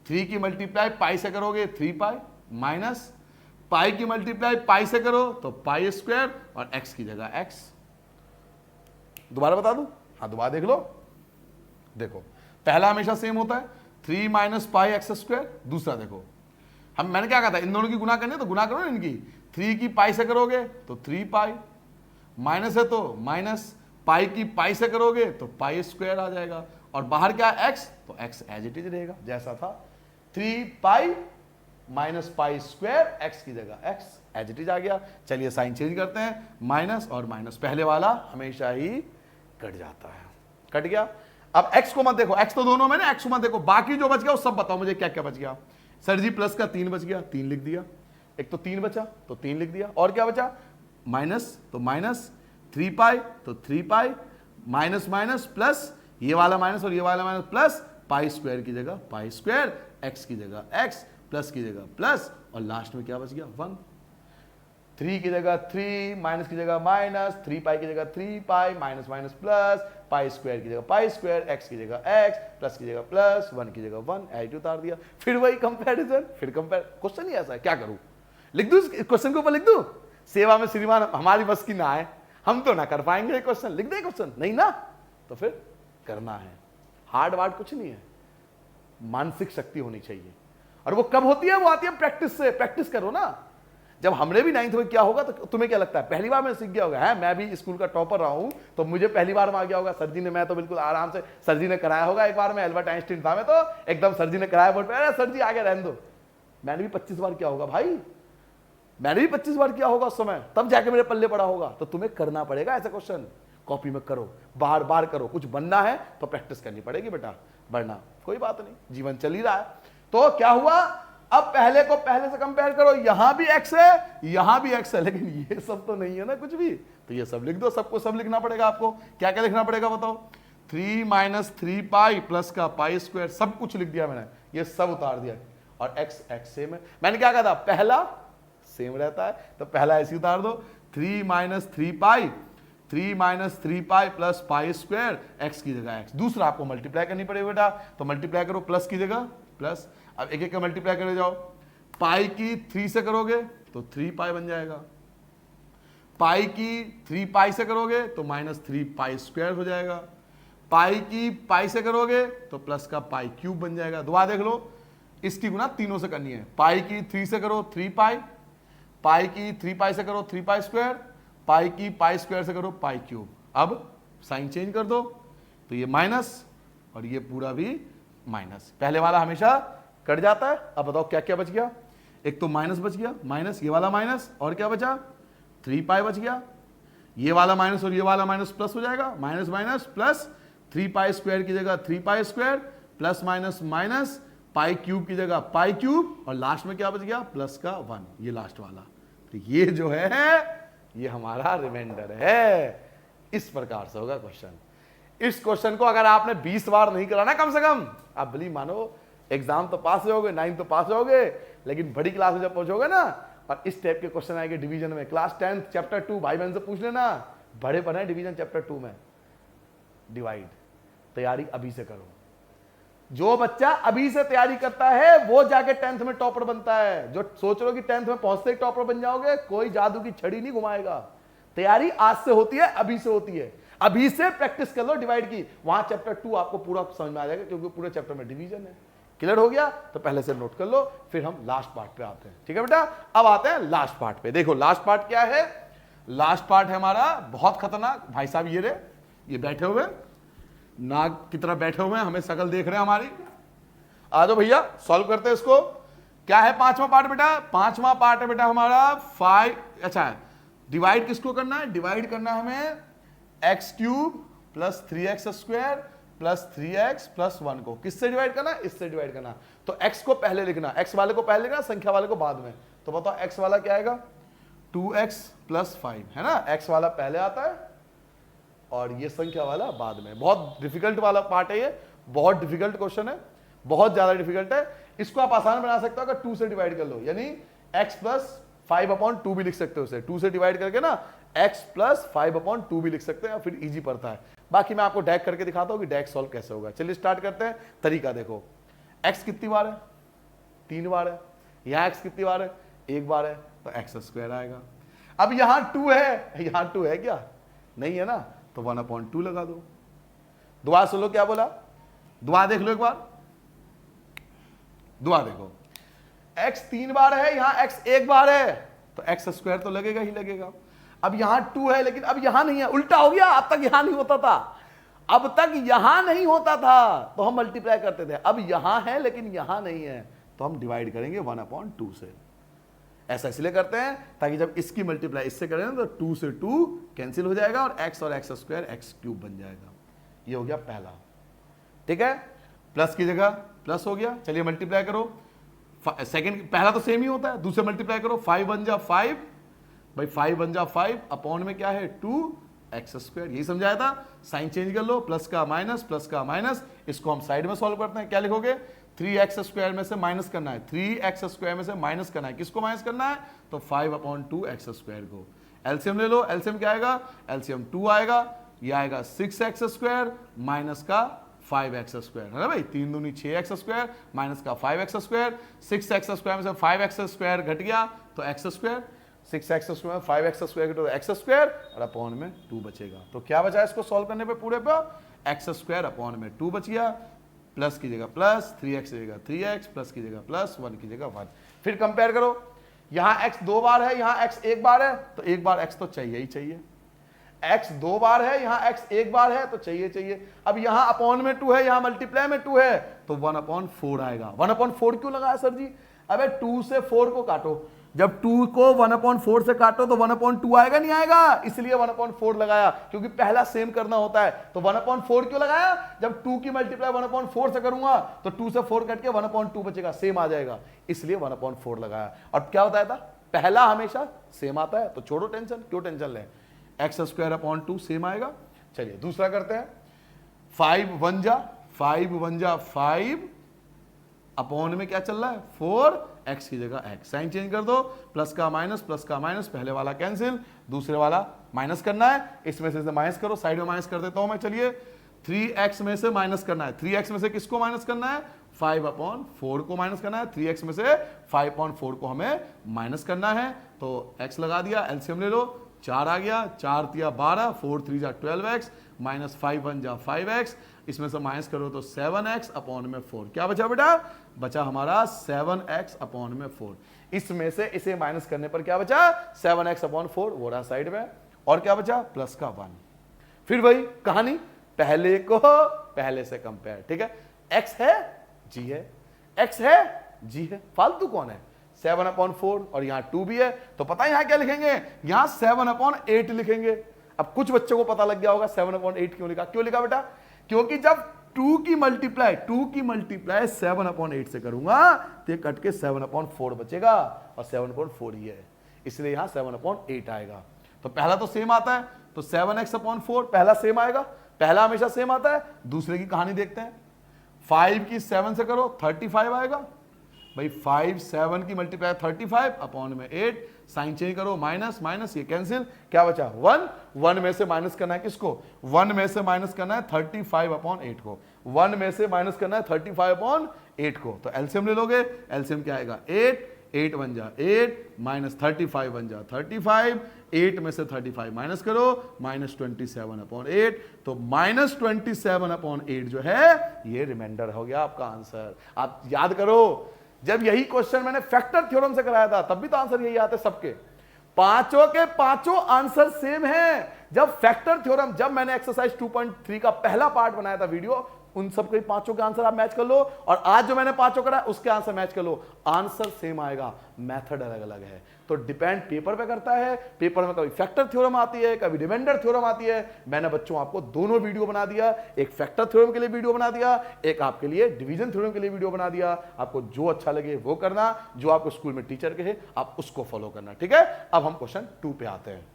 3 की मल्टीप्लाई पाई से करोगे 3 पाई, माइनस पाई की मल्टीप्लाई पाई से करो तो पाई² और x की जगह x। दोबारा बता दूं, हाँ दोबारा देख लो, देखो पहला हमेशा सेम होता है, 3 माइनस पाई x²। दूसरा देखो, मैंने क्या कहा था, इन दोनों की गुना करनी है तो गुना करो ना इनकी, 3 की पाई से करोगे तो 3 पाई, माइनस है तो माइनस, पाई की पाई से करोगे तो पाई² आ जाएगा, और बाहर क्या x, तो x एज इट इज रहेगा जैसा था, 3 पाई माइनस पाई² x की जगह x एज इट इज आ गया। चलिए साइन चेंज करते हैं, माइनस और माइनस, पहले वाला हमेशा ही कट जाता है, कट गया। अब x को मत देखो, x तो दोनों में ना, x को मत देखो, बाकी जो बच गया वो सब बताओ मुझे क्या क्या बच गया। सर जी प्लस का 3 बच गया, 3 लिख दिया, एक तो 3 बचा तो 3 लिख दिया, और क्या बचा, माइनस तो माइनस, 3 पाई तो 3 पाई, माइनस माइनस प्लस, ये वाला माइनस और ये वाला माइनस, प्लस पाई² की जगह पाई², x की जगह x, प्लस की जगह प्लस, और लास्ट में क्या बच गया 1। 3 की जगह 3, माइनस की जगह माइनस, 3 पाई की जगह 3 पाई, माइनस माइनस प्लस, पाई² की जगह पाई², x की जगह x, प्लस की जगह प्लस, 1 की जगह 1, एज उतार दिया। फिर वही कंपैरिजन, फिर कंपेयर, क्वेश्चन ही ऐसा है, क्या करूं, लिख दूं क्वेश्चन के ऊपर, लिख दूं, सेवा में श्रीमान हमारी बस की ना है, हम तो ना कर पाएंगे क्वेश्चन, लिख दे क्वेश्चन, नहीं ना, तो फिर करना है। हार्ड वार्ड कुछ नहीं है, मानसिक शक्ति होनी चाहिए, और वो कब होती है, वो आती है प्रैक्टिस से। प्रैक्टिस करो ना, जब हमने भी 9th में क्या होगा, तो तुम्हें क्या लगता है पहली बार में सीख गया होगा, है मैं भी स्कूल का टॉपर रहा हूं, तो मुझे पहली बार में आ गया होगा, सर जी ने, मैं तो बिल्कुल आराम से, सर जी ने कराया होगा, एक बार में एल्बर्ट आइंस्टीन था मैं, तो एकदम सर जी ने कराया बोर्ड पे, अरे सर जी आगे रहने दो, मैंने भी 25 बार किया होगा भाई, मैंने भी 25 बार किया होगा उस समय, तब जाके मेरे पल्ले पड़ा होगा। तो तुम्हें करना पड़ेगा ऐसा क्वेश्चन, कॉपी में करो, बार बार करो। कुछ बनना है तो प्रैक्टिस करनी पड़ेगी बेटा, वरना कोई बात नहीं, जीवन चल ही रहा है। तो क्या हुआ, अब पहले को पहले से कंपेयर करो, यहां भी x है यहां भी x है, लेकिन ये सब तो नहीं है ना कुछ भी, तो ये सब लिख दो। सबको सब लिखना पड़ेगा आपको। क्या क्या लिखना पड़ेगा बताओ, 3 माइनस 3 पाई प्लस का पाई स्क्वायर, सब कुछ लिख दिया मैंने, ये सब उतार दिया। और x सेम है, मैंने क्या कहा था, पहला सेम रहता है तो पहला ऐसे उतार दो। 3 माइनस 3 पाई, 3 minus 3 pi plus pi square, x की जगह x। दूसरा आपको मल्टीप्लाई करनी पड़ेगी बेटा, तो मल्टीप्लाई करो, प्लस की जगह प्लस। अब एक एक का मल्टीप्लाई करे जाओ, पाई की 3 से करोगे तो 3 पाई बन जाएगा, पाई की 3 पाई से करोगे तो माइनस 3 पाई स्क्वायर हो जाएगा, पाई की पाई से करोगे तो प्लस का पाई क्यूब बन जाएगा। दोबारा देख लो, इसकी गुना तीनों से करनी है। पाई की 3 से करो 3 पाई, पाई की 3 पाई से करो 3 पाई स्क्वायर, पाई की पाई स्क्वायर से करो पाई क्यूब। अब साइन चेंज कर दो तो ये माइनस और ये पूरा भी माइनस, पहले वाला हमेशा कट जाता है। अब बताओ क्या क्या बच गया, एक तो माइनस बच गया, माइनस, ये वाला माइनस, और क्या बचा, 3 पाई बच गया, ये वाला माइनस और ये वाला माइनस प्लस हो जाएगा, minus minus plus, 3 pi square की जगह 3 pi square, plus minus minus, पाई क्यूब की जगह पाई क्यूब, और लास्ट में क्या बच गया, प्लस का 1, ये लास्ट वाला। तो ये जो है ये हमारा रिमाइंडर है। इस प्रकार से होगा क्वेश्चन। इस क्वेश्चन को अगर आपने 20 बार नहीं कराना कम से कम, आप भली मानो एग्जाम तो पास होगे, 9 तो पास होगे, लेकिन बड़ी क्लास में जब पहुंचोगे ना और इस टाइप के क्वेश्चन आएंगे डिवीजन में, क्लास 10 चैप्टर 2, भाई बहन से पूछ लेना, बड़े पढ़े डिवीजन चैप्टर 2 में डिवाइड। तैयारी अभी से करो। जो बच्चा अभी से तैयारी करता है वो जाके 10th में टॉपर बनता है। जो सोच रहे हो कि 10th में पहुंचते ही टॉपर बन जाओगे, कोई जादू की छड़ी नहीं घुमाएगा। तैयारी आज से होती है, अभी से होती है। अभी से प्रैक्टिस कर लो डिवाइड की, वहां चैप्टर 2 आपको पूरा समझ में आ जाएगा, क्योंकि पूरे चैप्टर में डिवीजन है। क्लियर हो गया, तो पहले से नोट कर लो, फिर हम लास्ट पार्ट पे आते हैं। ठीक है बेटा, अब आते हैं लास्ट पार्ट पे। देखो लास्ट पार्ट क्या है, लास्ट पार्ट है हमारा बहुत खतरनाक। भाई साहब ये रे, ये बैठे हुए नाग की तरह बैठे हुए हैं, हमें शकल देख रहे हैं हमारी। आ जाओ भैया, सॉल्व करते हैं इसको। क्या है पांचवा पार्ट बेटा, पांचवा पार्ट है बेटा हमारा 5। अच्छा है, डिवाइड किसको करना है, डिवाइड करना है हमें x cube plus 3x square plus 3x plus 1 को किससे डिवाइड करना, इससे डिवाइड करना। तो x को पहले लिखना, x वाले को पहले लिखना, संख्या वाले को बाद में। तो बताओ x वाला क्या आएगा, 2x प्लस 5 है ना, x वाला पहले आता है और ये संख्या वाला बाद में। बहुत डिफिकल्ट वाला पार्ट है ये, बहुत डिफिकल्ट क्वेश्चन है, बहुत ज्यादा डिफिकल्ट है। इसको आप आसान बना सकते हो अगर 2 से डिवाइड कर लो, यानी x प्लस 5/2 भी लिख सकते हो उसे, 2 से डिवाइड करके ना x प्लस 5/2 भी लिख सकते हैं, फिर इजी पड़ता है। बाकी मैं आपको डैक करके दिखाता हूं कि डैक सॉल्व कैसे होगा। चलिए स्टार्ट करते हैं। तरीका देखो, x कितनी बार है, 3 बार है, यहां x कितनी बार है, 1 बार है, तो x स्क्वायर आएगा। अब यहां 2 है, यहां 2 है क्या, नहीं है ना, तो 1/2 लगा दो। दुआ सुन लो क्या बोला, दुआ देख लो एक बार, दुआ देखो, x 3 बार है, यहां x 1 बार है, तो x स्क्वायर तो लगेगा ही लगेगा। अब यहां 2 है, लेकिन अब यहां नहीं है, उल्टा हो गया। अब तक यहां नहीं होता था, अब तक यहां नहीं होता था तो हम मल्टीप्लाई करते थे, अब यहां है लेकिन यहां नहीं है, तो हम डिवाइड करेंगे 1/2 से। ऐसा इसलिए करते हैं ताकि जब इसकी मल्टीप्लाई इससे करें तो 2 से 2 कैंसिल हो जाएगा और x स्क्वायर x क्यूब बन जाएगा। ये हो गया पहला, ठीक है, प्लस की जगह प्लस हो गया। चलिए मल्टीप्लाई करो, सेकंड, पहला तो सेम ही होता है, दूसरे मल्टीप्लाई करो, 5 बन जा 5 भाई, 5 बन जा 5 अपॉन में क्या है 2x स्क्वायर, यही समझाया था। साइन चेंज कर लो, प्लस का माइनस, इसको हम साइड में सॉल्व करते हैं। क्या लिखोगे, 3x स्क्वायर में से माइनस करना है, 3x स्क्वायर में से माइनस करना है, किसको माइनस करना है, तो 5/2x स्क्वायर को। एलसीएम ले लो, एलसीएम क्या आएगा, एलसीएम 2 आएगा, ये आएगा 6x स्क्वायर माइनस का 5x स्क्वायर, है ना भाई, 3 दूनी 6x स्क्वायर माइनस का 5x स्क्वायर। 6x स्क्वायर में से 5x स्क्वायर घट गया तो x square, 6x square 5x square तो x स्क्वायर और अपॉन में 2 बचेगा। तो क्या बचा इसको सॉल्व करने पे पूरे पे, x स्क्वायर अपॉन में 2 बच गया, प्लस की जगह प्लस, 3x की जगह 3x, प्लस की जगह प्लस, 1 की जगह 1। फिर कंपेयर करो, यहां x 2 बार है, यहां x 1 बार है, तो 1 बार x तो चाहिए ही चाहिए। x 2 बार है, यहां x 1 बार है, तो चाहिए। अब यहां अपॉन में 2 है, यहां मल्टीप्लाई में 2 है, तो 1/4 आएगा। 1/4 क्यों लगाया सर जी, अबे 2 से 4 को काटो, जब 2 को 1/4 से काटो तो 1/2 आएगा नहीं आएगा, इसलिए 1/4 लगाया, क्योंकि पहला सेम करना होता है। तो 1/4 क्यों लगाया? जब 2 की मल्टीप्लाई 1/4 से करूंगा तो 2 से 4 कट के 1/2 बचेगा, सेम आ जाएगा, इसलिए 1/4 लगाया। और क्या होता था? पहला हमेशा सेम आता है, तो छोड़ो टेंशन, क्यों टेंशन लें, x² 2 सेम आएगा। चलिए दूसरा करते हैं। 5 1 जा 5 अपॉन में क्या चल रहा है 4, x की जगह x, साइन चेंज कर दो, प्लस का माइनस, पहले वाला कैंसिल, दूसरे वाला माइनस करना है, इसमें से माइनस करो, साइड में माइनस कर देता हूं मैं। चलिए 3x में से माइनस करना है, 3x में से किसको माइनस करना है? 5/4 को माइनस करना है। 3x में से 5/4 को हमें माइनस करना है, तो x लगा दिया, एलसीएम ले लो, 4 आ गया, 4 तिया 12, 4 3 जा 12x, माइनस 5 1 जा 5x, इसमें से माइनस करो तो 7x अपॉन में 4, क्या बचा बेटा? बचा हमारा 7x अपॉन में 4। इसमें से इसे माइनस करने पर क्या बचा? 7x अपॉन 4, वो रहा साइड में, और क्या बचा? प्लस का 1। फिर वही कहानी, पहले को पहले से कंपेयर, ठीक है? x है g है, x है g है, फालतू कौन है? 7/4 और यहां 2 भी है, तो पता है यहां क्या लिखेंगे? यहां 7/8 लिखेंगे। अब कुछ बच्चों को पता लग गया होगा 7/8 क्यों लिखा? क्यों लिखा बेटा? क्योंकि जब 2 की मल्टीप्लाई 7/8 से करूंगा तो ये कट के 7/4 बचेगा, और 7/4 ही है, इसलिए यहां 7/8 आएगा। तो पहला तो सेम आता है, तो 7x/4 पहला सेम आएगा, पहला हमेशा सेम आता है। दूसरे की कहानी देखते हैं। 5 की 7 से करो 35 आएगा भाई, 5 7 की मल्टीप्लाई 35 अपॉन में 8, साइन चेंज करो, माइनस, ये कैंसिल, क्या बचा? 1 में से माइनस करना है किसको? 1 में से माइनस करना है 35/8 को, 1 में से माइनस करना है 35/8 को, तो एलसीएम ले लोगे, एलसीएम क्या आएगा? 8 1 जा 8, माइनस 35 1 जा 35, 8 में से 35 माइनस करो, -27/8, तो -27/8 जो है ये रिमाइंडर हो गया आपका आंसर। आप याद करो, जब यही क्वेश्चन मैंने फैक्टर थ्योरम से कराया था, तब भी तो आंसर यही आते सबके, पांचों के पांचों आंसर सेम हैं। जब फैक्टर थ्योरम, जब मैंने एक्सरसाइज 2.3 का पहला पार्ट बनाया था वीडियो, उन सब के पांचों के आंसर आप मैच कर लो, और आज जो मैंने पांचों करा उसके आंसर मैच कर लो, आंसर सेम आएगा, मेथड अलग अलग है। तो डिपेंड पेपर पे करता है, पेपर में कभी फैक्टर थ्योरम आती है, कभी रिमाइंडर थ्योरम आती है। मैंने बच्चों आपको दोनों वीडियो बना दिया, एक फैक्टर थ्योरम के लिए वीडियो बना दिया, एक आपके लिए डिवीजन थ्योरम के लिए वीडियो बना दिया। आपको जो अच्छा लगे वो करना, जो आपको स्कूल में टीचर कहे आप उसको फॉलो करना, ठीक है? अब हम क्वेश्चन 2 पे आते हैं।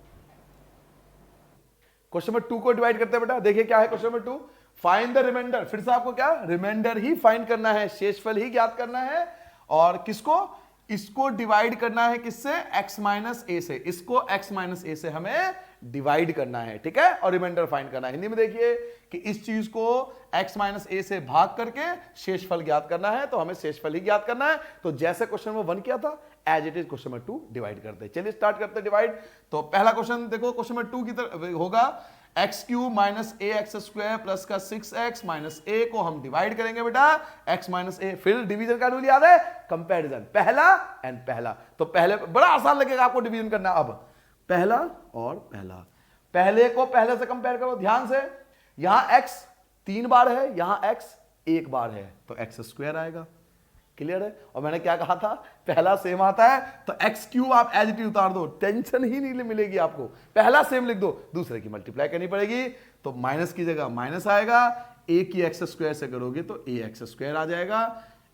क्वेश्चन नंबर 2 को डिवाइड करते हैं बेटा, देखिए क्या है question number 2, find the reminder. फिर से आपको क्या रिमाइंडर ही फाइंड करना है, शेषफल ही ज्ञात करना है, और किसको? इसको डिवाइड करना है किससे? x माइनस ए से, इसको x माइनस ए से हमें डिवाइड करना है, ठीक है? और रिमाइंडर फाइंड करना है। हिंदी में देखिए कि इस चीज को x माइनस ए से भाग करके शेषफल ज्ञात करना है, तो हमें शेषफल ही ज्ञात करना है। तो जैसे क्वेश्चन नंबर 1 किया था, as it is question number 2 divide करते हैं। चलिए स्टार्ट करते हैं डिवाइड। तो पहला क्वेश्चन देखो, क्वेश्चन नंबर 2 की तरफ होगा x³ माइनस ax² प्लस का 6x माइनस a को हम डिवाइड करेंगे बेटा x माइनस a। फिर डिवीजन का रूल याद है, कंपैरिजन, पहला एंड पहला। तो पहले बड़ा आसान लगेगा आपको डिवीजन करना। अब पहला और पहला, पहले को पहले से कंपेयर करो ध्यान से। यहां x 3 बार है, यहां x 1 बार है, तो x² आएगा। क्लियर है? और मैंने क्या कहा था, पहला सेम आता है तो x³ आप एज इट इज उतार दो, टेंशन ही नहीं मिलेगी आपको। पहला सेम लिख दो, दूसरे की मल्टीप्लाई करनी पड़ेगी, तो माइनस की जगह माइनस आएगा, a की x² से करोगे तो ax² आ जाएगा,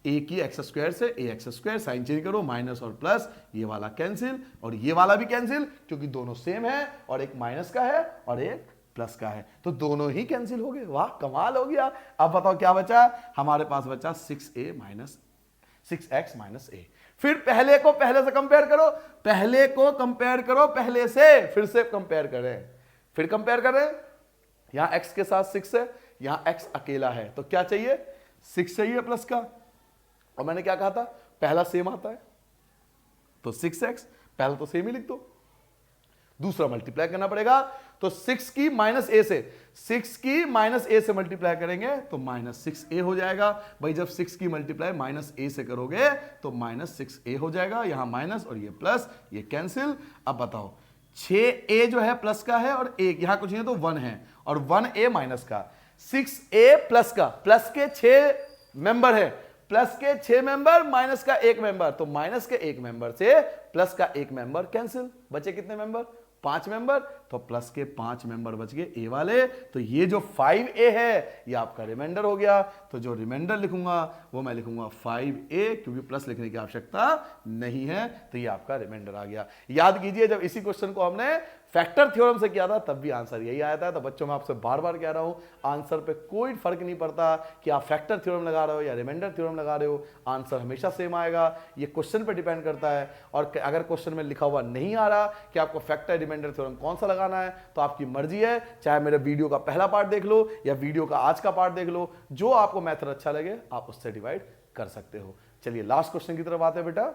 a की x² से ax², साइन चेंज करो, माइनस और प्लस, ये वाला कैंसिल और ये वाला भी कैंसिल, क्योंकि दोनों सेम है, और एक माइनस का है और एक प्लस का है, तो दोनों ही कैंसिल हो गए। वाह कमाल हो गया। अब बताओ क्या बचा? हमारे पास बचा 6x माइनस a। फिर पहले को पहले से कंपेयर करो, पहले को कंपेयर करो पहले से, फिर से कंपेयर करें, फिर कंपेयर करें। यहां x के साथ 6 है, यहां x अकेला है, तो क्या चाहिए? 6 चाहिए प्लस का। और मैंने क्या कहा था, पहला सेम आता है तो 6x, पहला तो सेम ही लिख दो, दूसरा मल्टीप्लाई करना पड़ेगा, तो 6 की माइनस a से, 6 की माइनस a से मल्टीप्लाई करेंगे तो -6a हो जाएगा। भाई जब 6 की मल्टीप्लाई माइनस a से करोगे तो -6a हो जाएगा, यहां माइनस और ये प्लस, ये कैंसिल। अब बताओ 6a जो है प्लस का है, और 1 यहां कुछ नहीं है तो 1 है, और 1a माइनस का, 6a प्लस का, प्लस के 6 मेंबर है, प्लस के 6 मेंबर माइनस का 1 मेंबर, तो माइनस के 1 मेंबर से प्लस का 1 मेंबर कैंसिल, बचे कितने मेंबर? 5 मेंबर, तो प्लस के 5 मेंबर बच गए ए वाले। तो ये जो 5a है ये आपका रिमाइंडर हो गया। तो जो रिमाइंडर लिखूंगा वो मैं लिखूंगा 5a, क्योंकि प्लस लिखने की आवश्यकता नहीं है। तो ये आपका रिमाइंडर आ गया। याद कीजिए जब इसी क्वेश्चन को हमने फैक्टर थ्योरम से किया था तब भी आंसर यही आया था। तो बच्चों मैं आपसे बार बार कह रहा हूं, आंसर पे कोई फर्क नहीं पड़ता कि आप फैक्टर थ्योरम लगा रहे हो या रिमाइंडर थ्योरम लगा रहे हो, आंसर हमेशा सेम आएगा। ये क्वेश्चन पे डिपेंड करता है। और अगर क्वेश्चन में लिखा हुआ नहीं आ रहा कि आपको फैक्टर रिमाइंडर थ्योरम कौन सा लगाना है, तो आपकी मर्जी है, चाहे मेरे वीडियो का पहला पार्ट देख लो या वीडियो का आज का पार्ट देख लो, जो आपको मेथड अच्छा लगे आप उससे डिवाइड कर सकते हो। चलिए लास्ट क्वेश्चन की तरफ आते हैं बेटा।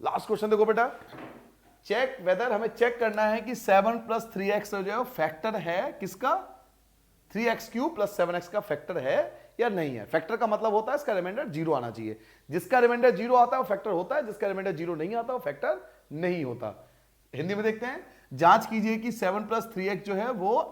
लास्ट क्वेश्चन देखो बेटा, चेक वेदर, हमें चेक करना है कि 7 प्लस 3x जो है फैक्टर है किसका? 3x क्यूब प्लस 7x का फैक्टर है या नहीं है। फैक्टर का मतलब होता है इसका रिमाइंडर 0 आना चाहिए। जिसका रिमाइंडर 0 आता है वो फैक्टर होता है, जिसका रिमाइंडर 0 नहीं आता वो फैक्टर नहीं होता। हिंदी में देखते हैं, जांच कीजिए कि 7 प्लस 3x जो है वो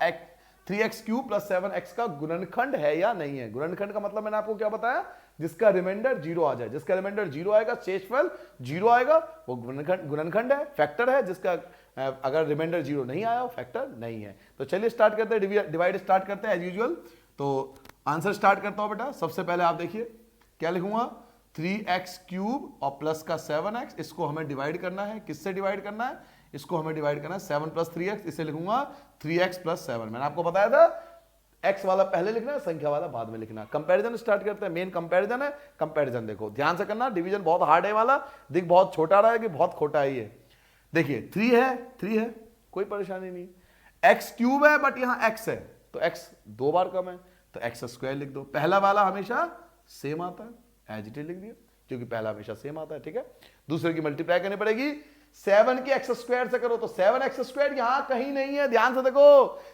3x क्यूब प्लस 7x का गुणनखंड है या नहीं है। गुणनखंड का मतलब मैंने आपको क्या बताया? जिसका रिमाइंडर 0 आ जाए, जिसका रिमाइंडर 0 आएगा, शेषफल 0 आएगा, वो गुणनखंड है, फैक्टर है। जिसका अगर रिमाइंडर 0 नहीं आया वो फैक्टर नहीं है। तो चलिए स्टार्ट करते हैं, डिवाइड स्टार्ट करते हैं एज यूजुअल। तो आंसर स्टार्ट करता हूं बेटा। सबसे पहले आप देखिए क्या लिखूंगा, 3x क्यूब और प्लस का 7x, इसको हमें डिवाइड करना है। किससे डिवाइड करना है? इसको हमें डिवाइड करना है 7 प्लस 3x, इसे लिखूंगा 3x प्लस 7। मैंने आपको बताया था x वाला पहले लिखना है, संख्या वाला बाद में लिखना। कंपैरिजन स्टार्ट करते हैं। मेन कंपैरिजन है। कंपैरिजन देखो ध्यान से करना, डिवीजन बहुत हार्ड है वाला, दिख बहुत छोटा रहा है कि बहुत खोटा है ये। देखिए 3 है, कोई परेशानी नहीं। x क्यूब है बट यहां x है, तो x 2 बार कम है, तो x स्क्वायर लिख दो। पहला वाला हमेशा सेम आता है, एज इट इज लिख दिया, क्योंकि पहला हमेशा सेम आता है। ठीक है, दूसरे की मल्टीप्लाई करनी पड़ेगी। 7 की x स्क्वायर से करो तो 7x स्क्वायर यहां कहीं नहीं है, ध्यान से देखो।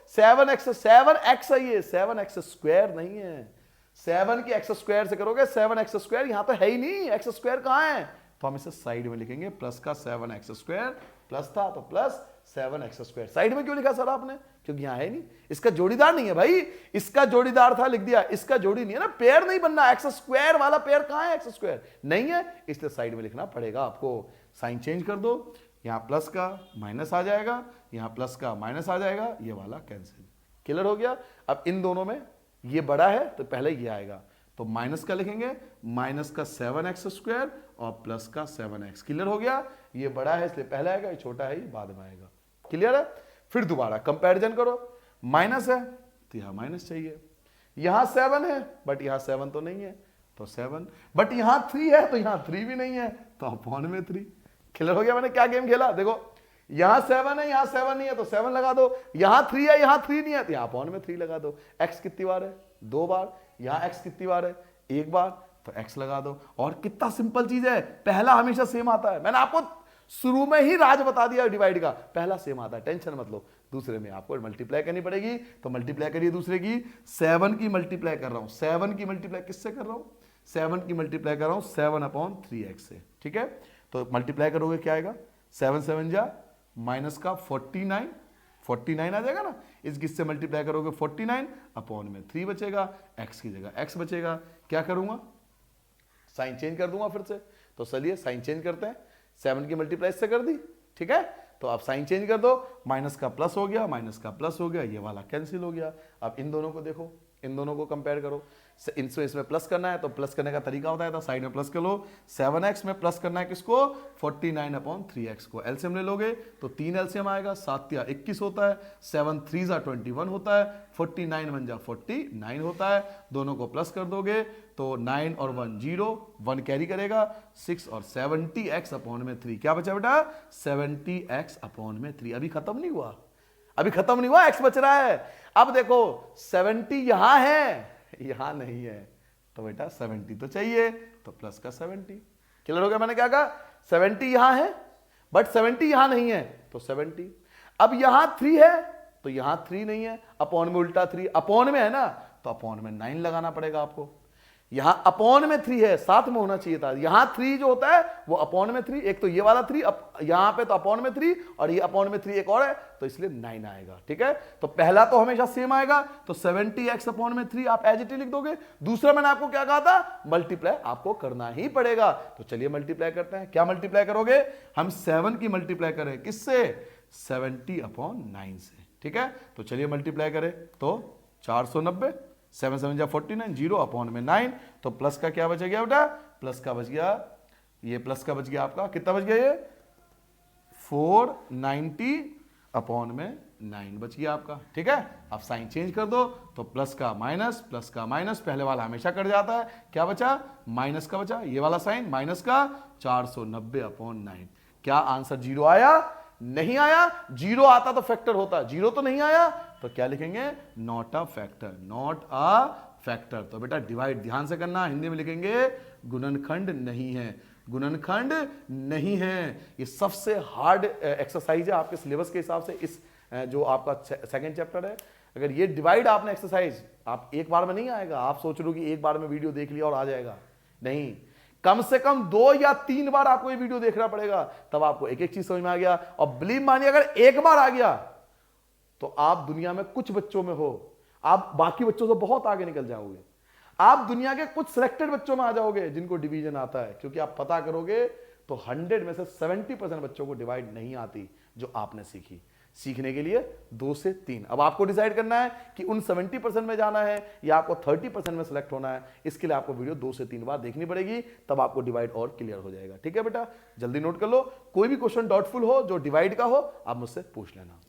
7x है ये, 7x स्क्वायर नहीं है। 7 की x स्क्वायर से करोगे 7x स्क्वायर, यहां तो है ही नहीं। x स्क्वायर कहां है? तो हम इसे साइड में लिखेंगे, प्लस का 7x स्क्वायर, प्लस था तो प्लस 7x स्क्वायर। साइड में क्यों लिखा सर आपने? क्योंकि यहां है नहीं, इसका जोड़ीदार नहीं है भाई। इसका जोड़ीदार था लिख दिया, इसका जोड़ी नहीं है ना, पेयर नहीं बनना। x स्क्वायर वाला पेयर कहां है? x स्क्वायर नहीं है, इसलिए साइड में लिखना पड़ेगा आपको। साइन चेंज कर दो, यहां प्लस का माइनस आ जाएगा, यहां प्लस का माइनस आ जाएगा, ये वाला कैंसिल। क्लियर हो गया? अब इन दोनों में ये बड़ा है तो पहले ये आएगा, तो माइनस का लिखेंगे, माइनस का 7x स्क्वायर और प्लस का 7x। क्लियर हो गया? ये बड़ा है इसलिए पहले आएगा, ये छोटा है ये बाद में आएगा। क्लियर है? फिर दोबारा कंपैरिजन करो, माइनस है तो यहां माइनस चाहिए, यहां 7 है बट यहां 7 तो नहीं है, तो 7, बट यहां 3 है तो यहां 3 भी नहीं है, तो अपॉन में 3। क्लियर हो गया? मैंने क्या गेम खेला? देखो यहां 7 है, यहां 7 नहीं है तो 7 लगा दो, यहां 3 है, यहां 3 नहीं है तो यहां अपॉन में 3 लगा दो। x कितनी बार है? 2 बार। यहां x कितनी बार है? 1 बार, तो x लगा दो। और कितना सिंपल चीज है, पहला हमेशा सेम आता है। मैंने आपको शुरू में ही राज बता दिया डिवाइड का, पहला सेम आता है, टेंशन मत लो। दूसरे में आपको मल्टीप्लाई करनी पड़ेगी, तो मल्टीप्लाई करिए दूसरे की। 7 की मल्टीप्लाई कर रहा हूं, 7 की मल्टीप्लाई किससे कर रहा हूं? 7 की मल्टीप्लाई कर रहा हूं 7/3x से। ठीक है, तो मल्टीप्लाई करोगे क्या आएगा? 7 7 जा माइनस का 49 आ जाएगा ना। इस किससे मल्टीप्लाई करोगे? 49 अपॉन में 3 बचेगा, x की जगह x बचेगा। क्या करूंगा? साइन चेंज कर दूंगा फिर से। तो चलिए साइन चेंज करते हैं। 7 की मल्टीप्लाई से कर दी, ठीक है, तो आप साइन चेंज कर दो, माइनस का प्लस हो गया, माइनस का प्लस हो गया, ये वाला कैंसिल हो गया। अब इन दोनों को देखो, इन दोनों को कंपेयर करो। इसमें प्लस करना है तो प्लस करने का तरीका होता है, तो साइड में प्लस कर लो। 7x में प्लस करना है किसको? 49/3x को। एलसीएम ले लोगे तो 3 एलसीएम आएगा, 7 या 21 होता है, 7 3 जा 21 होता है, 49 1 जा 49 होता है। दोनों को प्लस कर दोगे तो 9 और 1 0, 1 कैरी करेगा, 6 और 70x अपॉन में 3। क्या बचा बेटा? 70x अपॉन में 3। अभी खत्म नहीं हुआ, अभी खत्म नहीं हुआ, x बच रहा है। अब देखो 70 यहां है, यहां नहीं है, तो बेटा 70 तो चाहिए, तो प्लस का 70। क्लियर हो गया? मैंने क्या कहा? 70 यहां है बट 70 यहां नहीं है, तो 70। अब यहां 3 है तो यहां 3 नहीं है, अपॉन में उल्टा 3, अपॉन में है ना तो अपॉन में 9 लगाना पड़ेगा आपको। यहां अपॉन में 3 है, साथ में होना चाहिए था। यहां 3 जो होता है वो अपॉन में 3, एक तो ये वाला 3 यहां पे तो अपॉन में 3 और ये अपॉन में 3 एक और है, तो इसलिए 9 आएगा। ठीक है, तो पहला तो हमेशा सेम आएगा, तो 70x अपॉन में 3 आप एज इट इज लिख दोगे। दूसरा मैंने आपको क्या कहा था, मल्टीप्लाई आपको करना ही पड़ेगा। तो चलिए मल्टीप्लाई करते हैं। क्या मल्टीप्लाई करोगे, हम 7 की मल्टीप्लाई करें किससे, 70 अपॉन 9 से। ठीक है, तो चलिए मल्टीप्लाई करें, तो 490, 7 7 जा 49, 0 अपॉन में 9, तो प्लस का क्या बच गया बेटा, प्लस का बच गया, ये प्लस का बच गया आपका, कितना बच गया ये 490 अपॉन में 9 बच गया आपका। ठीक है, अब साइन चेंज कर दो, तो प्लस का माइनस, पहले वाला हमेशा कट जाता है, क्या बचा, माइनस का बचा, ये वाला साइन माइनस का, 490 अपॉन 9। क्या आंसर 0 आया, नहीं आया। 0 आता तो फैक्टर होता, 0 तो नहीं आया, तो क्या लिखेंगे, not a factor, not a factor. तो बेटा डिवाइड ध्यान से करना, हिंदी में लिखेंगे गुणनखंड नहीं है, गुणनखंड नहीं है। ये सबसे हार्ड एक्सरसाइज है आपके सिलेबस के हिसाब से, इस जो आपका सेकंड चैप्टर है। अगर ये डिवाइड आपने एक्सरसाइज, आप एक बार में नहीं आएगा, आप सोच लो कि एक बार में वीडियो देख लिया और आ जाएगा, नहीं, कम से कम 2 या 3 बार आपको ये वीडियो देखना पड़ेगा, तब आपको एक एक चीज समझ में आ गया। और बिलीव मानिए अगर एक बार आ गया तो आप दुनिया में कुछ बच्चों में हो, आप बाकी बच्चों से बहुत आगे निकल जाओगे। आप दुनिया के कुछ सिलेक्टेड बच्चों में आ जाओगे जिनको डिवीजन आता है, क्योंकि आप पता करोगे तो 100 में से 70% बच्चों को डिवाइड नहीं आती जो आपने सीखी। सीखने के लिए 2 से 3, अब आपको डिसाइड करना है कि उन 70% में जाना है या आपको 30% में सिलेक्ट होना है। इसके लिए आपको वीडियो 2 से 3 बार देखनी पड़ेगी, तब आपको डिवाइड और क्लियर हो जाएगा। ठीक है बेटा, जल्दी नोट कर लो, कोई भी क्वेश्चन डाउटफुल हो जो डिवाइड का हो आप मुझसे पूछ लेना।